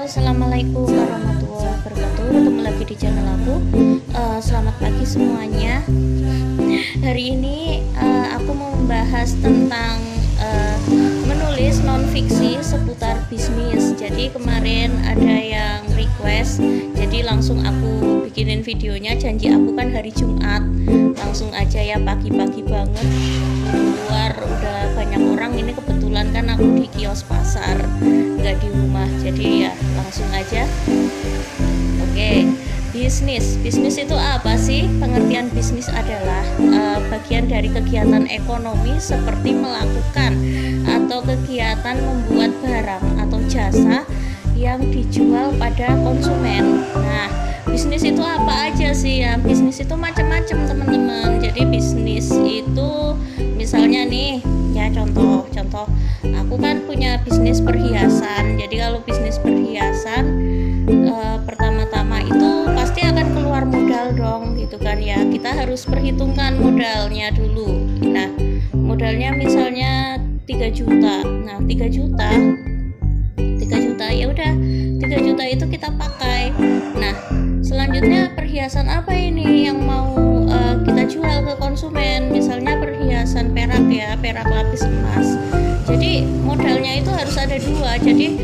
Assalamualaikum warahmatullahi wabarakatuh. Ketemu lagi di channel aku. Selamat pagi semuanya. Hari ini aku mau membahas tentang menulis non fiksi seputar bisnis. Jadi kemarin ada yang request, jadi langsung aku bikinin videonya. Janji aku kan hari Jumat, langsung aja ya, pagi-pagi banget. Luar udah banyak orang, ini kebetulan kan aku di kios pasar, nggak di rumah, jadi ya langsung aja. Oke, bisnis itu apa sih? Pengertian bisnis adalah bagian dari kegiatan ekonomi seperti melakukan atau kegiatan membuat barang atau jasa yang dijual pada konsumen. Nah, bisnis itu apa aja sih ya? Bisnis itu macam-macam teman-teman. Jadi bisnis itu misalnya nih ya, contoh aku kan punya bisnis perhiasan. Jadi kalau bisnis perhiasan pertama-tama itu pasti akan keluar modal dong gitu kan ya. Kita harus perhitungkan modalnya dulu. Nah, modalnya misalnya 3 juta. Nah, 3 juta ya udah, 3 juta itu kita pakai. Nah, selanjutnya perhiasan apa ini yang mau kita jual ke konsumen? Misalnya perhiasan perak ya, perak lapis emas. Jadi modalnya itu harus ada dua. Jadi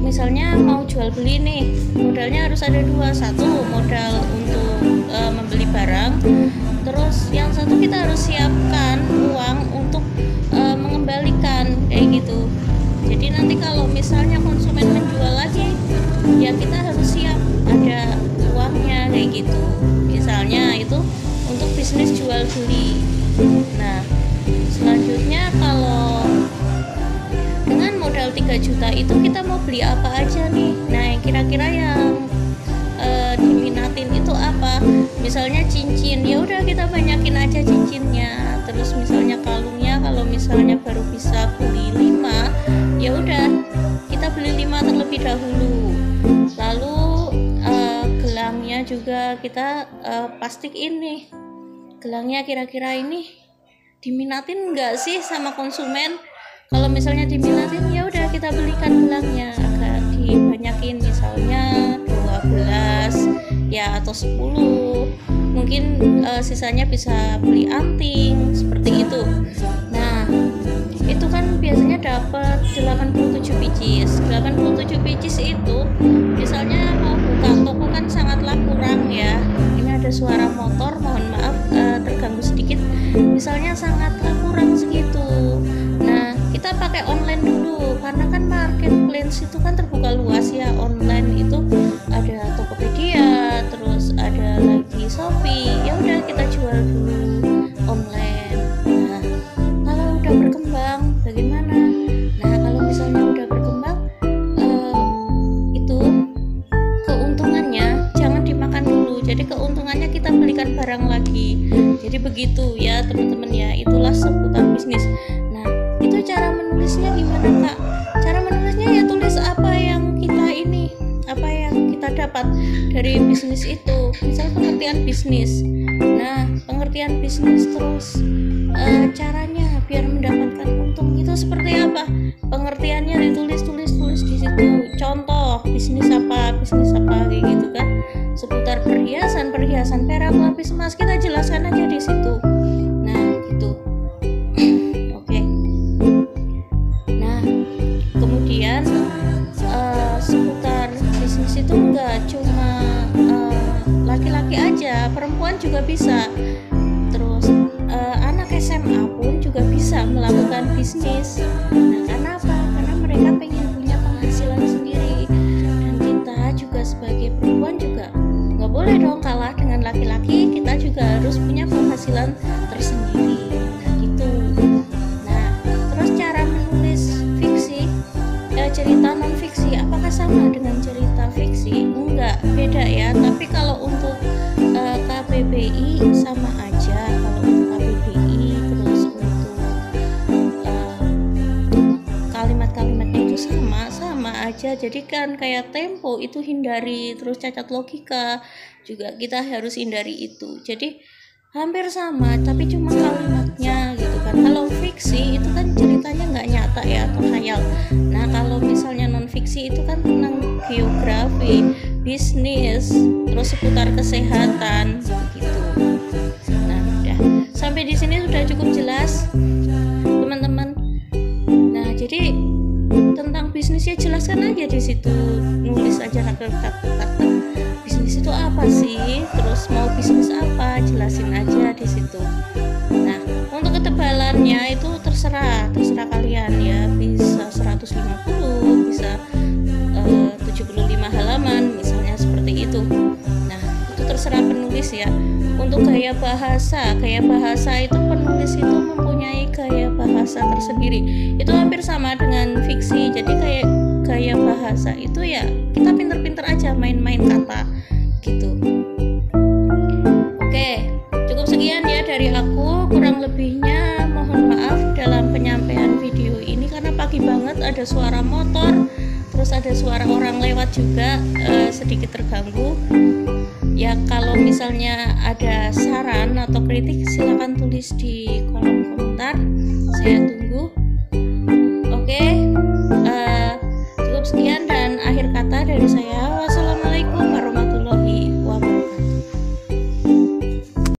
misalnya mau jual beli nih, modalnya harus ada dua. Satu modal untuk membeli barang, terus yang satu kita harus siapkan uang untuk mengembalikan kayak gitu. Jadi nanti kalau misalnya konsumen menjual lagi, ya kita harus siap ada uangnya kayak gitu. Misalnya itu untuk bisnis jual beli. Nah, selanjutnya kalau dengan modal 3 juta itu kita mau beli apa aja nih? Nah, kira-kira yang diminatin itu apa? Misalnya cincin, ya udah kita banyakin aja cincinnya. Terus misalnya kalungnya, kalau misalnya baru bisa beli 5, ya udah kita beli 5 terlebih dahulu. Lalu gelangnya juga kita pastiin nih, gelangnya kira-kira ini diminatin enggak sih sama konsumen. Kalau misalnya diminatin, ya udah kita belikan gelangnya, agak dibanyakin, misalnya 12 ya atau 10. Mungkin sisanya bisa beli anting seperti itu. Nah, itu kan biasanya dapat 87 pieces. 87 pieces itu misalnya mau buka toko kan sangatlah kurang ya. Ini ada suara motor, mohon maaf terganggu sedikit. Misalnya sangatlah kurang segitu. Nah, kita pakai online dulu, karena kan marketplace itu kan terbuka luas ya. Online itu ada Tokopedia, terus ada lagi Shopee. Ya udah kita jual dulu online. Nah, kalau udah berkembang bagaimana? Nah, kalau misalnya udah berkembang, itu keuntungannya jangan dimakan dulu. Jadi keuntungannya kita belikan barang lagi. Jadi begitu ya teman-teman ya. Itulah seputar bisnis. Nah, itu cara menulisnya gimana Kak? Cara menulisnya ya tulis apa yang kita dapat dari bisnis itu. Misal pengertian bisnis. Nah, pengertian bisnis, terus caranya biar mendapatkan untung itu seperti apa? Pengertiannya ditulis di situ. Contoh bisnis apa kayak gitu kan. Seputar perhiasan perak lapis emas, kita jelaskan aja di situ. Nah, gitu. Oke. Nah, kemudian seputar bisnis itu enggak cuma laki-laki aja, perempuan juga bisa. Terus anak SMA pun juga bisa melakukan bisnis. Nah, karena apa? Karena mereka pengen punya penghasilan sendiri. Dan kita juga sebagai perempuan juga nggak boleh dong kalah dengan laki-laki. Kita juga harus punya penghasilan tersendiri. Nah, gitu. Nah, terus cara menulis fiksi, cerita non fiksi, apakah sama dengan cerita fiksi? Enggak, beda ya. Tapi kalau untuk KBBI sama aja. Kalau untuk KBBI, terus untuk kalimat-kalimatnya itu sama aja. Jadi kan kayak tempo itu hindari, terus cacat logika juga kita harus hindari itu. Jadi hampir sama, tapi cuma kalimatnya gitu kan. Kalau fiksi itu kan ceritanya nggak nyata ya, atau khayal. Nah, kalau misalnya non fiksi itu kan tentang geografi fotografi, bisnis, terus seputar kesehatan begitu. Nah, udah sampai di sini sudah cukup jelas, teman-teman. Nah, jadi tentang bisnis ya jelaskan aja di situ, nulis aja kata bisnis itu apa sih, terus mau bisnis apa, jelasin aja di situ. Nah, untuk ketebalannya itu terserah kalian ya, bisa 150, bisa 75 halaman misalnya seperti itu. Nah, itu terserah penulis ya. Untuk gaya bahasa itu penulis itu mempunyai gaya bahasa tersendiri. Itu hampir sama dengan fiksi. Jadi kayak gaya bahasa itu ya kita pinter-pinter aja main-main kata gitu. Oke, cukup sekian ya dari aku. Kurang lebihnya mohon maaf dalam penyampaian video ini karena pagi banget, ada suara motor, terus ada suara orang lewat juga, sedikit terganggu. Ya kalau misalnya ada saran atau kritik silahkan tulis di kolom komentar, saya tunggu. Oke, cukup sekian dan akhir kata dari saya.